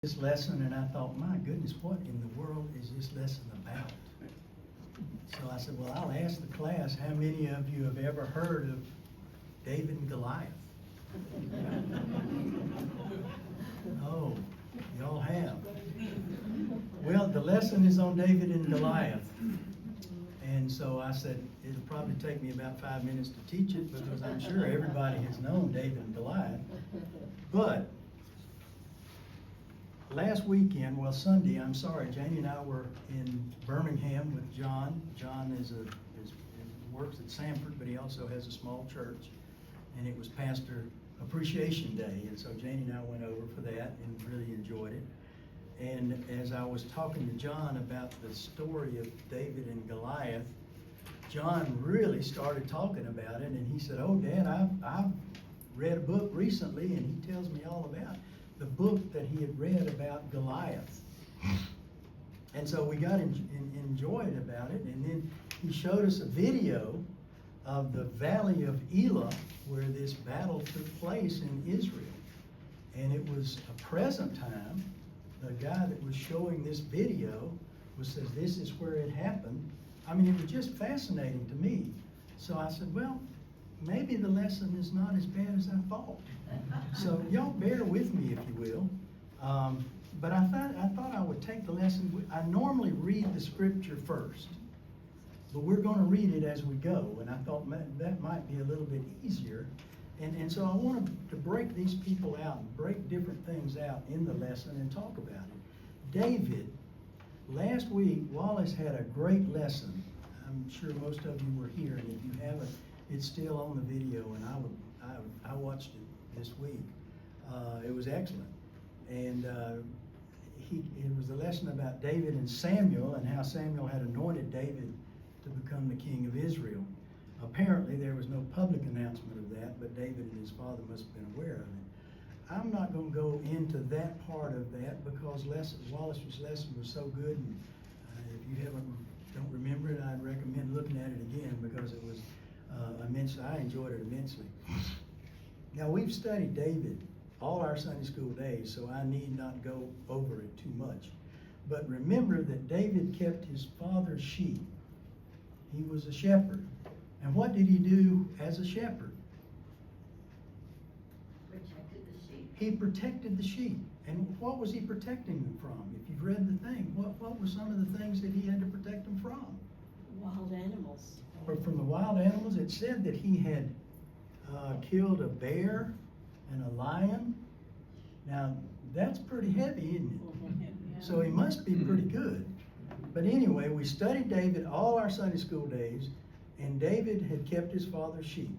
This lesson, and I thought, my goodness, what in the world is this lesson about? So I said, well, I'll ask the class, how many of you have ever heard of David and Goliath? Oh, y'all have. Well, the lesson is on David and Goliath. And so I said, it'll probably take me about 5 minutes to teach it because I'm sure everybody has known David and Goliath. But last weekend, well, Sunday, I'm sorry, Janie and I were in Birmingham with John. John works at Sanford, but he also has a small church. And it was Pastor Appreciation Day. And so Janie and I went over for that and really enjoyed it. And as I was talking to John about the story of David and Goliath, John really started talking about it. And he said, oh, Dad, I've read a book recently, and he tells me all about the book that he had read about Goliath. And so we got enjoyed about it, and then he showed us a video of the Valley of Elah where this battle took place in Israel. And it was a present time. The guy that was showing this video says this is where it happened. I mean, it was just fascinating to me. So I said, well, maybe the lesson is not as bad as I thought. So y'all bear with me, if you will. But I thought I would take the lesson. I normally read the scripture first, but we're going to read it as we go. And I thought that might be a little bit easier. And so I wanted to break these people out and break different things out in the lesson and talk about it. David, last week, Wallace had a great lesson. I'm sure most of you were here, and if you haven't, it's still on the video, and I watched it this week. It was excellent. And it was a lesson about David and Samuel and how Samuel had anointed David to become the king of Israel. Apparently, there was no public announcement of that, but David and his father must have been aware of it. I'm not going to go into that part of that because Wallace's lesson was so good. And if you don't remember it, I'd recommend looking at it again because it was immensely. I enjoyed it immensely. Now, we've studied David all our Sunday school days, so I need not go over it too much. But remember that David kept his father's sheep. He was a shepherd. And what did he do as a shepherd? Protected the sheep. He protected the sheep. And what was he protecting them from? If you've read the thing, what were some of the things that he had to protect them from? Wild animals. Or from the wild animals? It said that he had killed a bear and a lion. Now, that's pretty heavy, isn't it? So he must be pretty good. But anyway, we studied David all our Sunday school days, and David had kept his father's sheep.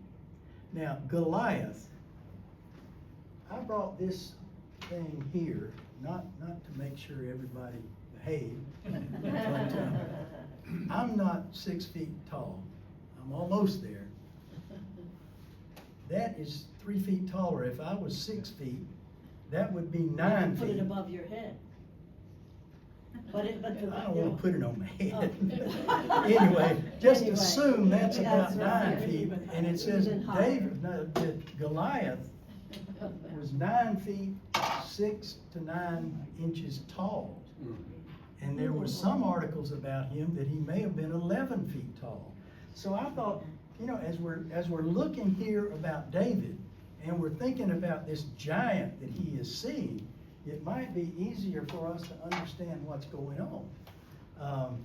Now, Goliath, I brought this thing here, not to make sure everybody behaved, but I'm not 6 feet tall. I'm almost there. That is 3 feet taller. If I was 6 feet, that would be 9 Put feet. it above your head. I don't want to put it on my head. Anyway, just assume that's about 9 feet. And it says that Goliath was 9 feet 6 to 9 inches tall. And there were some articles about him that he may have been 11 feet tall. So I thought, as we're looking here about David, and we're thinking about this giant that he is seeing, it might be easier for us to understand what's going on.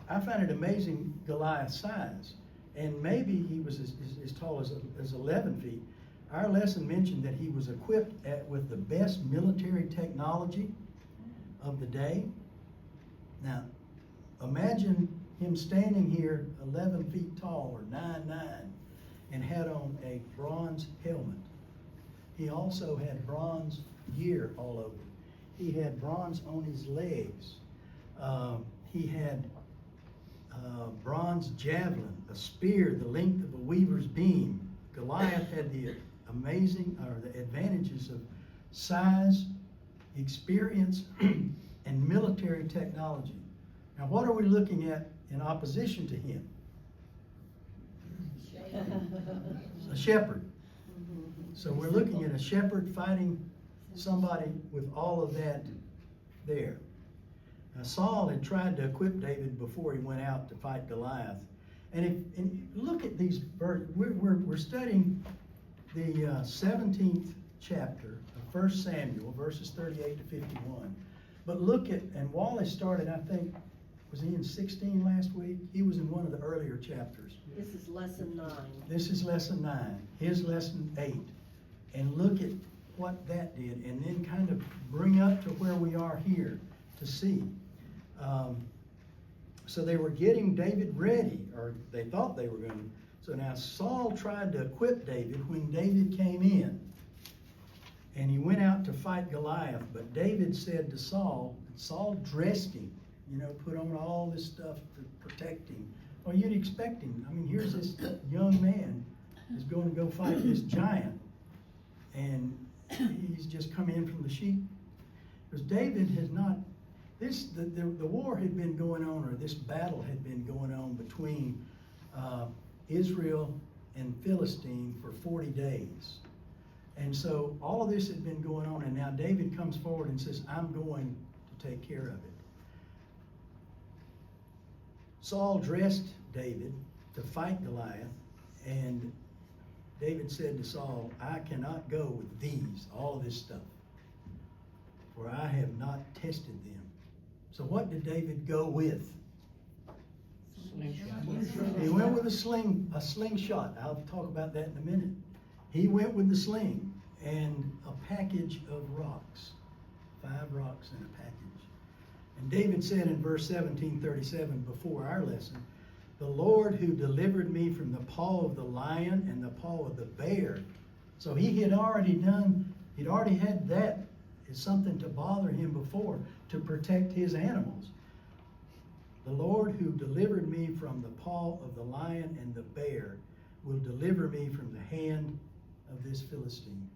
I find it amazing Goliath's size, and maybe he was as tall as 11 feet. Our lesson mentioned that he was equipped with the best military technology of the day. Now, imagine him standing here 11 feet tall, or 9'9", and had on a bronze helmet. He also had bronze gear all over. He had bronze on his legs. He had bronze javelin, a spear the length of a weaver's beam. Goliath had the advantages of size, experience, and military technology. Now, what are we looking at in opposition to him? A shepherd. So we're looking at a shepherd fighting somebody with all of that there. Now, Saul had tried to equip David before he went out to fight Goliath. And look at these verses. We're studying the 17th chapter of 1 Samuel, verses 38 to 51. But look at, and Wallace started, I think, was he in 16 last week? He was in one of the earlier chapters. This is lesson 9. This is lesson 9, his lesson 8. And look at what that did, and then kind of bring up to where we are here to see. So they were getting David ready, or they thought they were going to. So now Saul tried to equip David when David came in. And he went out to fight Goliath. But David said to Saul, Saul dressed him, put on all this stuff to protect him. Well, you'd expect him. I mean, here's this young man who's going to go fight this giant. And he's just come in from the sheep. Because David has not, the war had been going on, or this battle had been going on between Israel and Philistine for 40 days. And so all of this had been going on, and now David comes forward and says, I'm going to take care of it. Saul dressed David to fight Goliath, and David said to Saul, I cannot go with these, all of this stuff, for I have not tested them. So what did David go with? Slingshot. He went with a slingshot. I'll talk about that in a minute. He went with the sling and a package of rocks. 5 rocks in a package. And David said in verse 1737 before our lesson, the Lord who delivered me from the paw of the lion and the paw of the bear. So he'd already had that as something to bother him before, to protect his animals. The Lord who delivered me from the paw of the lion and the bear will deliver me from the hand of this Philistine.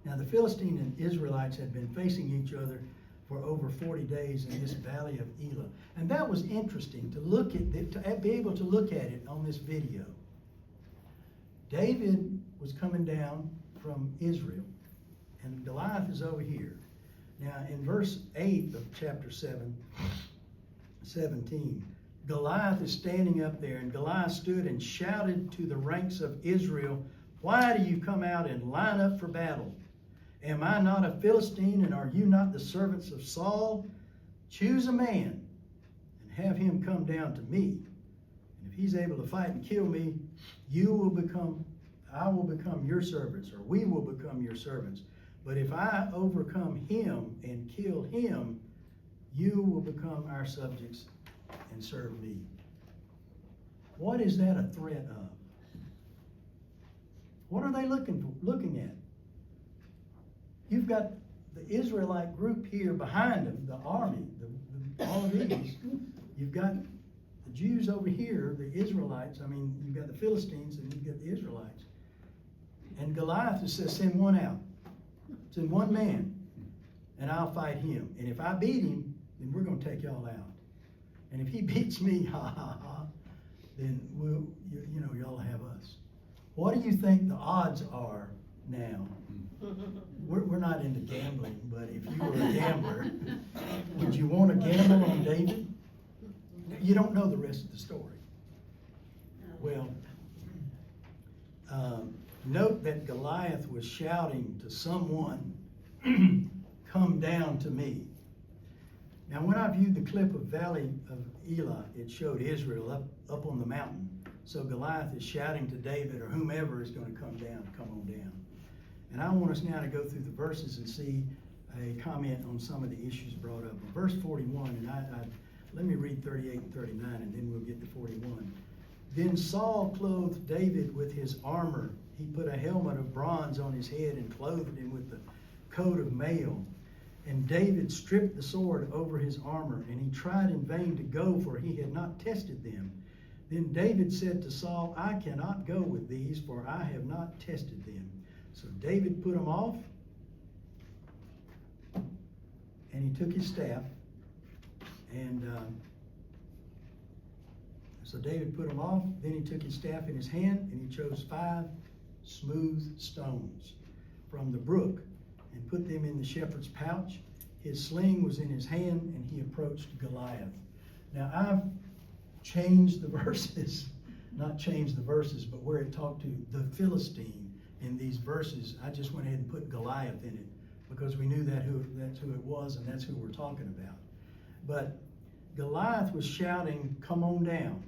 Now the Philistine and Israelites had been facing each other for over 40 days in this valley of Elah. And that was interesting to look at, to be able to look at it on this video. David was coming down from Israel, and Goliath is over here. Now in verse 8 of chapter 17, Goliath is standing up there, and Goliath stood and shouted to the ranks of Israel, why do you come out and line up for battle? Am I not a Philistine, and are you not the servants of Saul? Choose a man and have him come down to me. And if he's able to fight and kill me, I will become your servants, or we will become your servants. But if I overcome him and kill him, you will become our subjects and serve me. What is that a threat of? What are they looking at? You've got the Israelite group here behind them, the army, all of these. You've got the Jews over here, the Israelites. I mean, you've got the Philistines and you've got the Israelites. And Goliath says, send one out. Send one man, and I'll fight him. And if I beat him, then we're going to take y'all out. And if he beats me, then y'all have us. What do you think the odds are now? We're not into gambling, but if you were a gambler, would you want to gamble on David? You don't know the rest of the story. Well, note that Goliath was shouting to someone, come down to me. Now, when I viewed the clip of Valley of Elah, it showed Israel up on the mountain. So Goliath is shouting to David or whomever is going to come on down. And I want us now to go through the verses and see a comment on some of the issues brought up. In verse 41, and let me read 38 and 39, and then we'll get to 41. Then Saul clothed David with his armor. He put a helmet of bronze on his head and clothed him with the coat of mail. And David stripped the sword over his armor, and he tried in vain to go, for he had not tested them. Then David said to Saul, I cannot go with these, for I have not tested them. So David put them off, and he took his staff, and so David put them off. Then he took his staff in his hand, and he chose 5 smooth stones from the brook and put them in the shepherd's pouch. His sling was in his hand, and he approached Goliath. Now, I've changed the verses, not changed the verses, but where it talked to the Philistine in these verses, I just went ahead and put Goliath in it because we knew that's who it was, and that's who we're talking about. But Goliath was shouting, "Come on down."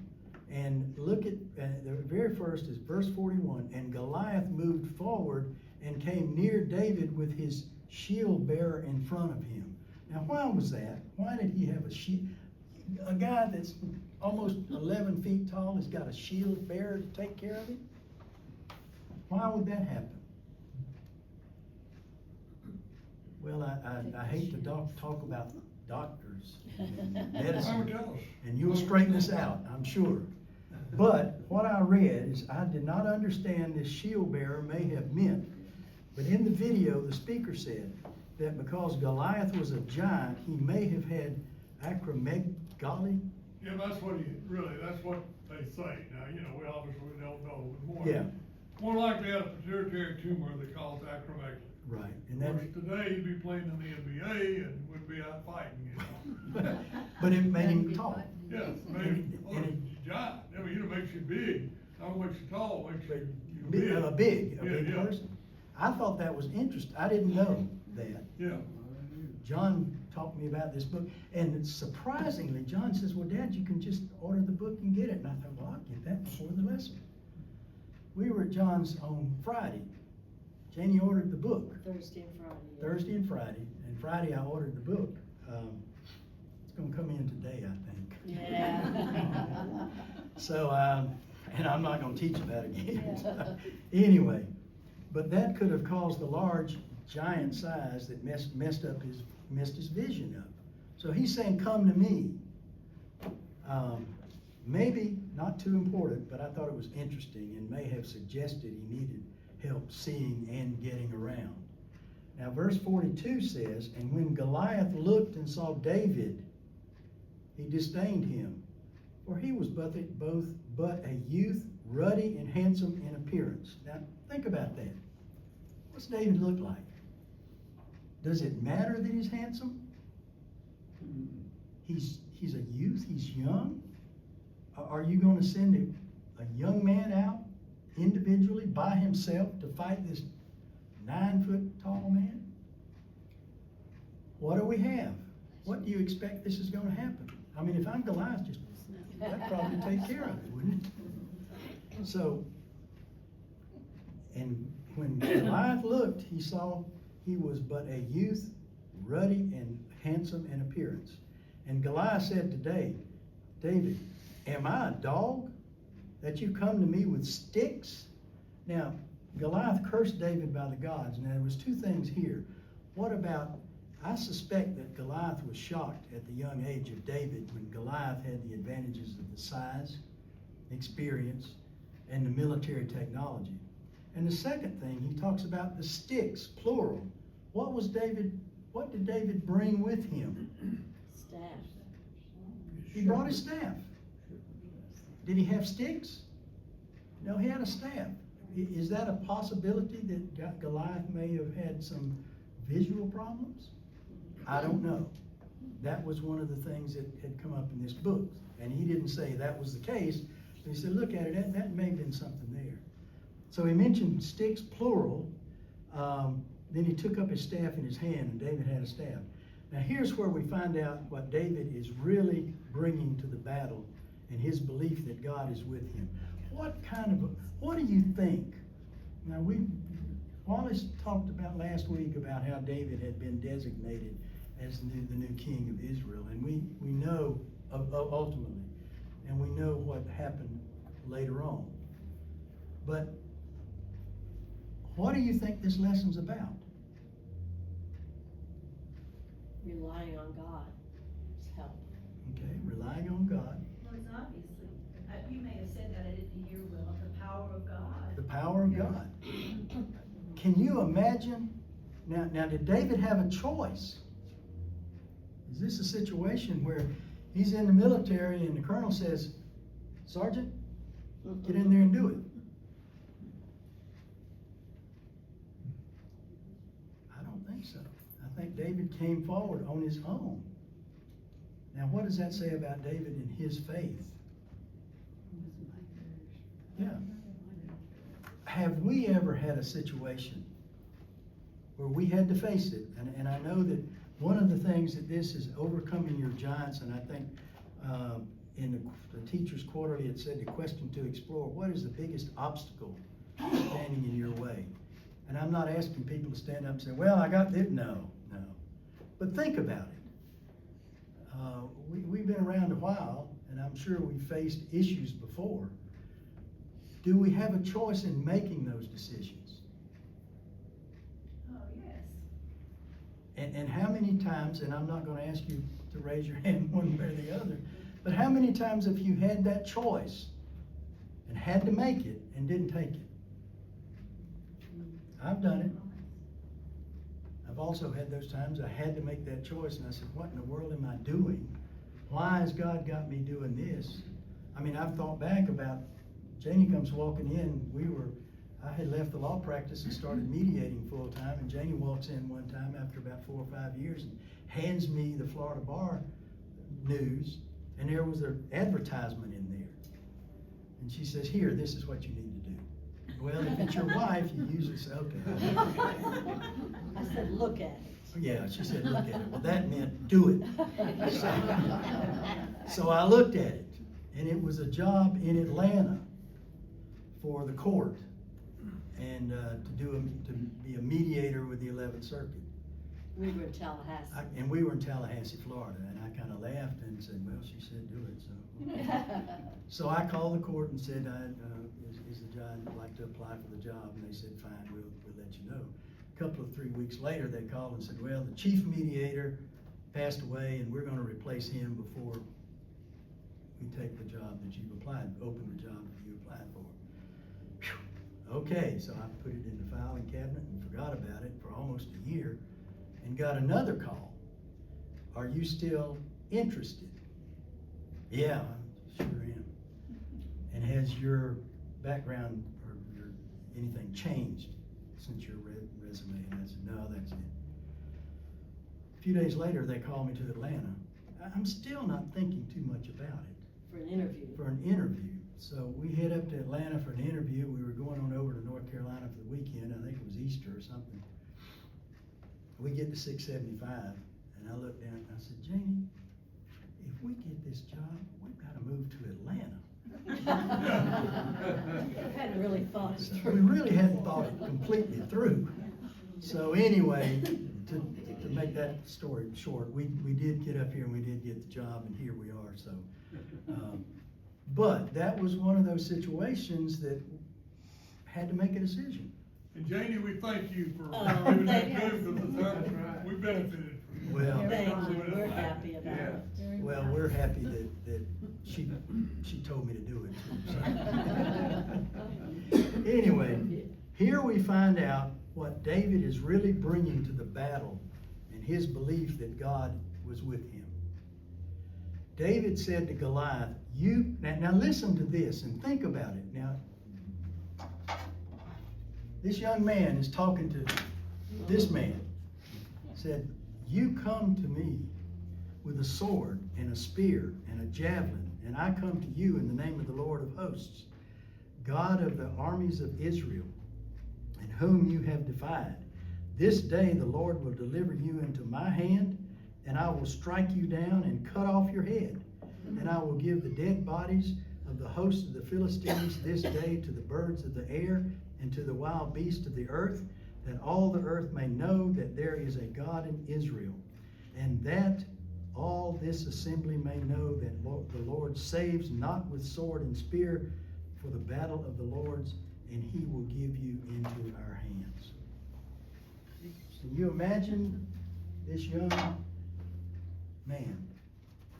And look at the very first is verse 41. And Goliath moved forward and came near David with his shield bearer in front of him. Now, why was that? Why did he have a shield? A guy that's almost 11 feet tall has got a shield bearer to take care of him? Why would that happen? Well, I hate to talk about doctors and medicine, and you'll straighten this out, I'm sure. But what I read is I did not understand this shield bearer may have meant, but in the video, the speaker said that because Goliath was a giant, he may have had acromegaly. Yeah, that's what they say. Now, we obviously don't know. Yeah. More likely had a pituitary tumor they call it acromegaly. Right. And of course, today he'd be playing in the NBA and would be out fighting, But it made him tall. Yeah, maybe, giant. I mean, it makes you big. Not makes you tall, makes you big. A big Yeah. person. I thought that was interesting. I didn't know that. Yeah. John taught me about this book, and surprisingly, John says, "Well, Dad, you can just order the book and get it." And I thought, "Well, I'll get that before the lesson." We were at John's on Friday. Janie ordered the book. Thursday and Friday. Yeah. Thursday and Friday, and Friday I ordered the book. It's gonna come in today, I think. Yeah. So, and I'm not gonna teach about it again. Anyway, but that could have caused the large, giant size that messed his vision up. So he's saying, "Come to me." Maybe not too important, but I thought it was interesting and may have suggested he needed help seeing and getting around. Now, verse 42 says, "And when Goliath looked and saw David, he disdained him, for he was but a youth, ruddy and handsome in appearance." Now, think about that. What's David look like? Does it matter that he's handsome? He's a youth, he's young. Are you going to send a young man out individually by himself to fight this 9-foot tall man? What do we have? What do you expect this is going to happen? I mean, if I'm Goliath, that'd probably take care of it, wouldn't it? So, and when Goliath looked, he saw he was but a youth, ruddy and handsome in appearance. And Goliath said to David, "Am I a dog that you come to me with sticks?" Now, Goliath cursed David by the gods. Now, there was two things here. What about, I suspect that Goliath was shocked at the young age of David when Goliath had the advantages of the size, experience, and the military technology. And the second thing, he talks about the sticks, plural. What did David bring with him? Staff. He brought his staff. Did he have sticks? No, he had a staff. Is that a possibility that Goliath may have had some visual problems? I don't know. That was one of the things that had come up in this book. And he didn't say that was the case, but he said, look at it, that may have been something there. So he mentioned sticks, plural. Then he took up his staff in his hand, and David had a staff. Now here's where we find out what David is really bringing to the battle and his belief that God is with him. What do you think? Now Wallace talked about last week about how David had been designated as the new king of Israel, and we know ultimately, and we know what happened later on. But what do you think this lesson's about? Relying on God's help. Okay, relying on God. Well, it's obviously, you may have said that I didn't hear well, the power of God. The power of God. Can you imagine? Now, did David have a choice? Is this a situation where he's in the military and the colonel says, "Sergeant, get in there and do it"? I don't think David came forward on his own. Now, what does that say about David and his faith? Yeah. Have we ever had a situation where we had to face it? And I know that one of the things that this is overcoming your giants, and I think in the Teacher's Quarterly it said the question to explore, what is the biggest obstacle standing in your way? And I'm not asking people to stand up and say, well, I got this. No. But think about it. We've been around a while, and I'm sure we've faced issues before. Do we have a choice in making those decisions? Oh, yes. And how many times, and I'm not going to ask you to raise your hand one way or the other, but how many times have you had that choice and had to make it and didn't take it? I've done it. I've also had those times I had to make that choice, and I said, what in the world am I doing? Why has God got me doing this? I mean, I've thought back about, Janie comes walking in, I had left the law practice and started mediating full time, and Janie walks in one time after about 4 or 5 years and hands me the Florida Bar News, and there was their advertisement in there. And she says, here, this is what you need to do. Well, if it's your wife, you usually say, okay. I said, look at it. Yeah, she said, look at it. Well, that meant do it. So I looked at it, and it was a job in Atlanta for the court, and to be a mediator with the 11th Circuit. We were in Tallahassee. And we were in Tallahassee, Florida, and I kind of laughed and said, well, she said do it, so. So I called the court and said, is the judge like to apply for the job? And they said, fine, we'll let you know. A couple of 3 weeks later, they called and said, well, the chief mediator passed away, and we're going to replace him before we take the job that you've applied, open the job that you applied for. Whew. Okay, so I put it in the filing cabinet and forgot about it for almost a year, and got another call. Are you still interested? Yeah, I sure am. And has your background or your anything changed since your resume? And I said, no, that's it. A few days later, they called me to Atlanta. I'm still not thinking too much about it. For an interview. For an interview. So we head up to Atlanta for an interview. We were going on over to North Carolina for the weekend. I think it was Easter or something. We get to 675, and I looked down and I said, Janie, if we get this job, we've got to move to Atlanta. I hadn't really thought it We through. really hadn't thought it completely through. So anyway, to make that story short, we did get up here and we did get the job, and here we are. So, but that was one of those situations that had to make a decision. And Janie, we thank you for Oh, giving that thank good, you. because we benefited from it. Well, Thank you, we're happy about Yeah. it. well, we're happy that she told me to do it too. So. Anyway, here we find out what David is really bringing to the battle and his belief that God was with him. David said to Goliath, now listen to this and think about it. Now, this young man is talking to this man. Said, you come to me with a sword and a spear and a javelin, and I come to you in the name of the Lord of hosts, God of the armies of Israel, and whom you have defied. This day the Lord will deliver you into my hand, and I will strike you down and cut off your head. And I will give the dead bodies of the hosts of the Philistines this day to the birds of the air and to the wild beasts of the earth, that all the earth may know that there is a God in Israel, and that all this assembly may know that the Lord saves not with sword and spear, for the battle of the Lord's, and he will give you into our hands. Can you imagine this young man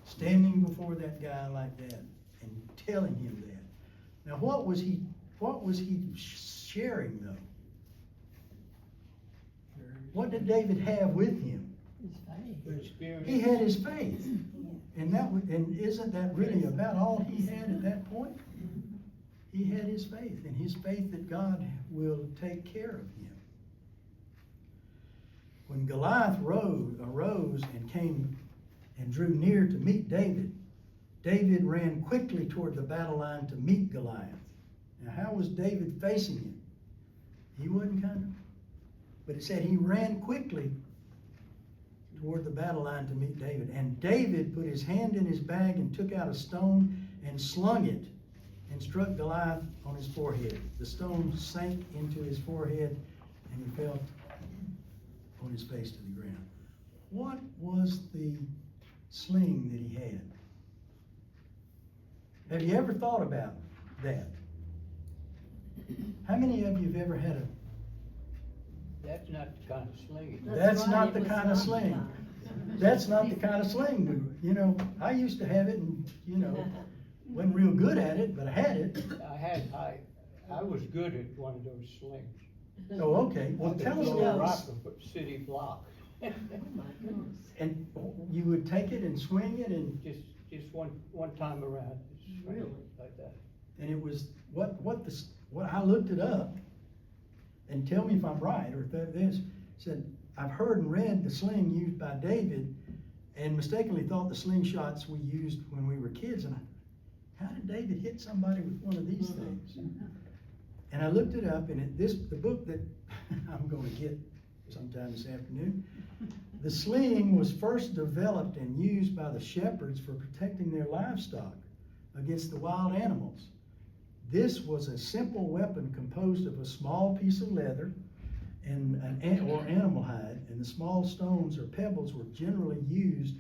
standing before that guy like that and telling him that? Now, what was he sharing though? What did David have with him? He had his faith, and isn't that really about all he had at that point? He had his faith, and his faith that God will take care of him. when Goliath arose and came and drew near to meet David, David ran quickly toward the battle line to meet Goliath. Now, how was David facing him? He wasn't kind of, but it said he ran quickly toward the battle line to meet David. And David put his hand in his bag and took out a stone and slung it and struck Goliath on his forehead. The stone sank into his forehead and he fell on his face to the ground. What was the sling that he had? Have you ever thought about that? How many of you have ever had a... That's not the kind of sling. That's right, not it the was kind of not sling. fun. That's not the kind of sling, but, you know, I used to have it and, you know, wasn't real good at it, but I had it. I was good at one of those slings. Oh, okay, well, I could tell us throw a about rock this. and put city block. Oh, my goodness. And you would take it and swing it and Just one time around. just swing it Really? Like that. it was, what I looked it up, and tell me if I'm right, or if that is, said, I've heard and read the sling used by David, and mistakenly thought the slingshots we used when we were kids, and how did David hit somebody with one of these things? And I looked it up, and the book that I'm gonna get sometime this afternoon, the sling was first developed and used by the shepherds for protecting their livestock against the wild animals. This was a simple weapon composed of a small piece of leather or animal hide, and the small stones or pebbles were generally used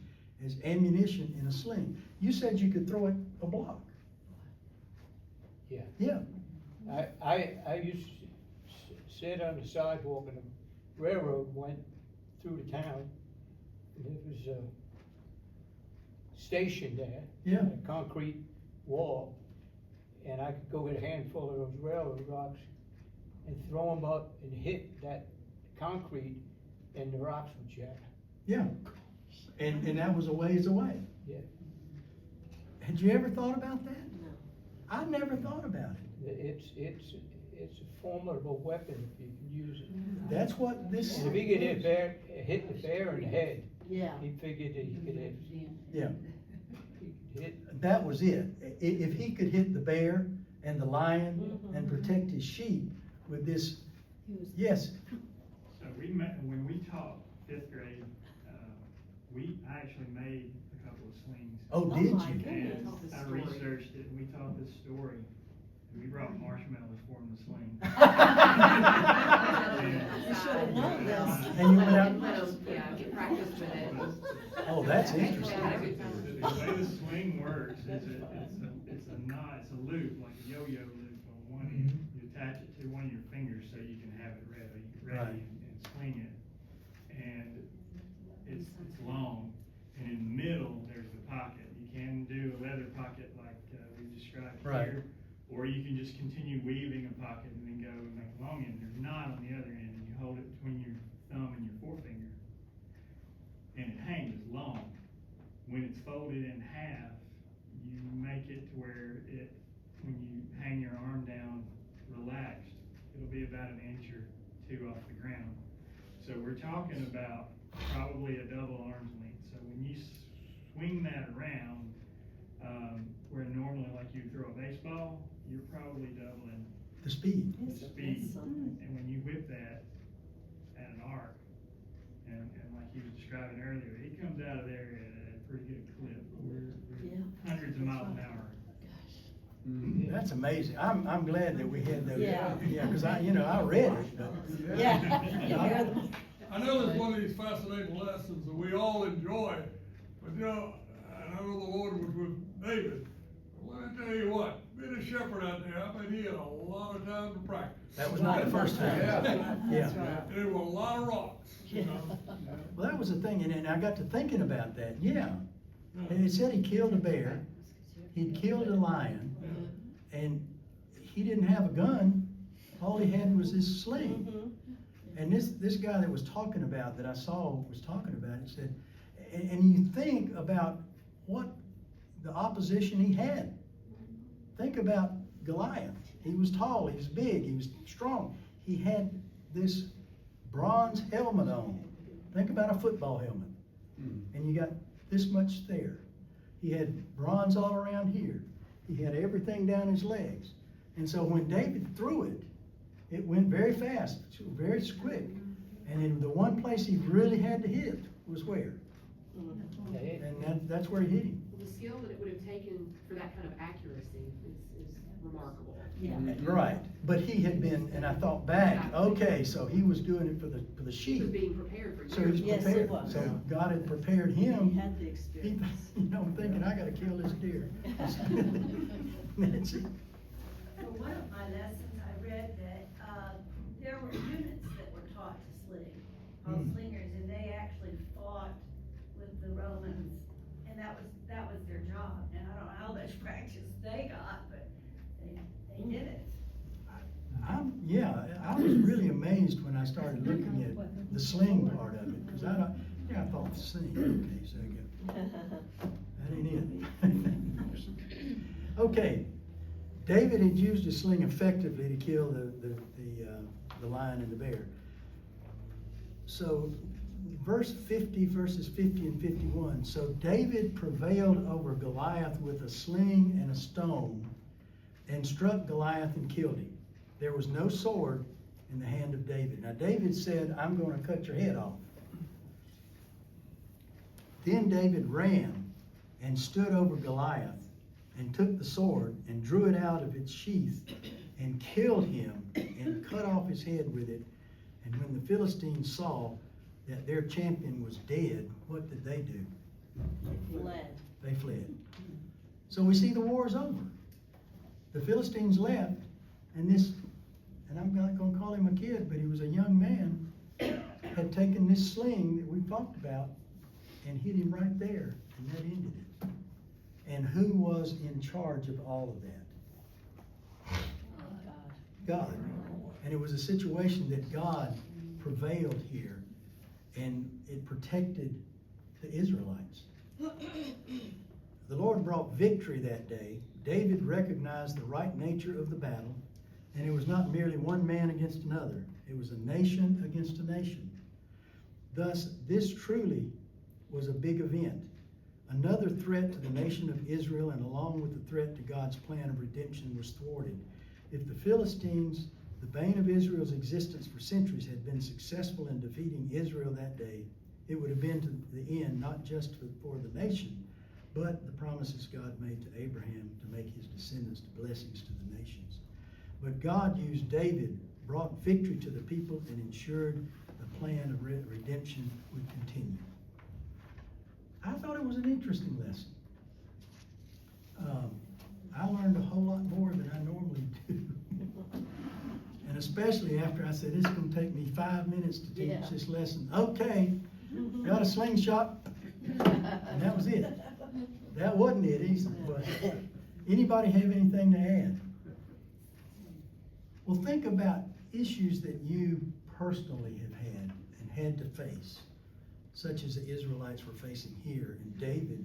as ammunition in a sling. You said you could throw it a block. Yeah. Yeah. I used to sit on the sidewalk and the railroad went through the town. And there was a station there. Yeah. A concrete wall. And I could go get a handful of those railroad rocks and throw them up and hit that concrete and the rocks would shatter. Yeah. And that was a ways away. Yeah. Had you ever thought about that? No. I never thought about it. It's a formidable weapon if you can use it. That's what this And if he could hit the bear in the head, Yeah. he figured that he could Yeah, hit. that was it. If he could hit the bear and the lion and protect his sheep with this, yes, So we met, when we taught fifth grade, I actually made a couple of slings. oh, Oh did my you? goodness. And I researched it, and we taught this story, and we brought marshmallows for them to sling. You should have known this. And you went out, Yeah, get practice with it. oh, that's interesting. The way the sling works is it's a knot, it's a loop, like a yo-yo loop on one end. You attach it to one of your fingers so you can have it ready Right. and swing it. And it's long, and in the middle, there's the pocket. You can do a leather pocket like we described Right. here, or you can just continue weaving a pocket and then go and make a long end. There's a knot on the other end, and you hold it between your thumb and your forefinger, and it hangs long. When it's folded in half, you make it to where when you hang your arm down relaxed, it'll be about an inch or two off the ground. So we're talking about probably a double arm's length. So when you swing that around, where normally like you throw a baseball, you're probably doubling The speed. the speed. That's something. And when you whip that at an arc, and like you was describing earlier, it comes out of there at a pretty good clip. We're Yeah. hundreds of miles an hour. That's amazing. I'm glad that we had those. Yeah. Yeah, because I read it, but. Yeah. You hear them? I know it's one of these fascinating lessons that we all enjoy, but you know, I know the Lord was with David. But let me tell you what, being a shepherd out there, I bet he had a lot of time to practice. That was not the first time. Yeah. That's right. There were a lot of rocks, you know. Well, that was the thing, and I got to thinking about that, yeah. And it said he killed a bear, he'd killed a lion, and he didn't have a gun, all he had was this sling. And this guy that was talking about, that I saw was talking about it, said, and you think about what the opposition he had. Think about Goliath. He was tall, he was big, he was strong. He had this bronze helmet on, Think about a football helmet. And you got this much there. He had bronze all around here. He had everything down his legs. And so when David threw it, it went very fast, very quick. And in the one place he really had to hit was where? And that's where he hit him. The skill that it would have taken for that kind of accuracy is remarkable. Yeah. Right, but he had been, and I thought back, okay, so he was doing it for the He was sheep. being prepared for So he was years. Yes, he prepared. was. So God had prepared him. He had the He, experience. thinking, I gotta kill this deer. That's it. For one of my lessons, I read that, there were units that were taught to sling, called Hmm. slingers, and they actually fought with the Romans, and that was their job. And I don't know how much practice they got, but they did it. I was really amazed when I started looking at the sling part of it, cause I thought sling, okay, so that ain't it. Okay, David had used his sling effectively to kill the lion and the bear. So, verses 50 and 51, so David prevailed over Goliath with a sling and a stone, and struck Goliath and killed him. There was no sword in the hand of David. Now David said, I'm going to cut your head off. Then David ran and stood over Goliath and took the sword and drew it out of its sheath and killed him and cut off his head with it. And when the Philistines saw that their champion was dead, what did they do? Fled. They fled. So we see the war's over. The Philistines left, and I'm not gonna call him a kid, but he was a young man, had taken this sling that we talked about and hit him right there, and that ended it. And who was in charge of all of that? God. And it was a situation that God prevailed here, and it protected the Israelites. The Lord brought victory that day. David recognized the right nature of the battle, and it was not merely one man against another. It was a nation against a nation. Thus, this truly was a big event. Another threat to the nation of Israel, and along with the threat to God's plan of redemption, was thwarted. If the Philistines, the bane of Israel's existence for centuries, had been successful in defeating Israel that day, it would have been to the end, not just for the nation, but the promises God made to Abraham to make his descendants to blessings to the nations. But God used David, brought victory to the people, and ensured the plan of redemption would continue. I thought it was an interesting lesson. I learned a whole lot more than I normally do. And especially after I said, it's going to take me 5 minutes to teach Yeah. this lesson. Okay, got a slingshot, and that was it. That wasn't it either, but anybody have anything to add? Well, think about issues that you personally have had and had to face, such as the Israelites were facing here and David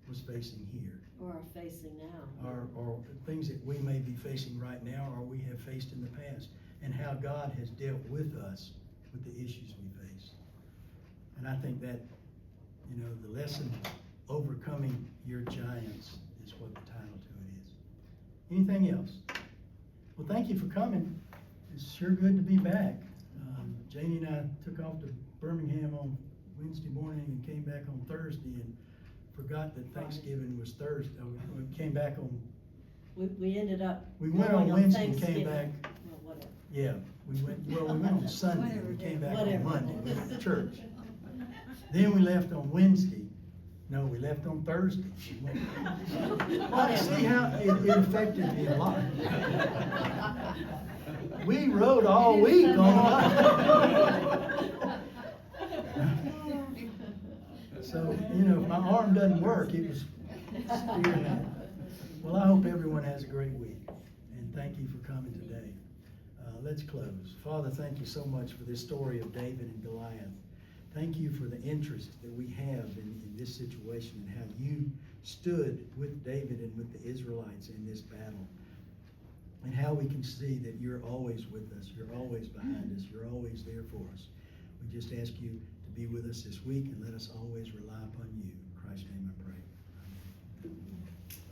was facing here, Or are facing now. or things that we may be facing right now or we have faced in the past, and how God has dealt with us with the issues we face. And I think that, the lesson, Overcoming Your Giants, is what the title to it is. Anything else? Well, thank you for coming. It's sure good to be back. Janie and I took off to Birmingham on Wednesday morning and came back on Thursday and forgot that Thanksgiving was Thursday. We came back on, We ended up. we went going on Wednesday and came Thanksgiving. back, Well, whatever. yeah, we went on Sunday and we came back on Whatever. Monday, we went to church. Then we left on Wednesday. No, we left on Thursday. Well, see how it affected me a lot. We rode all week on So, if my arm doesn't work, it was steering that. Well, I hope everyone has a great week, and thank you for coming today. Let's close. Father, thank you so much for this story of David and Goliath. Thank you for the interest that we have in this situation and how you stood with David and with the Israelites in this battle. And how we can see that you're always with us, you're always behind us, you're always there for us. We just ask you to to be with us this week, and let us always rely upon you.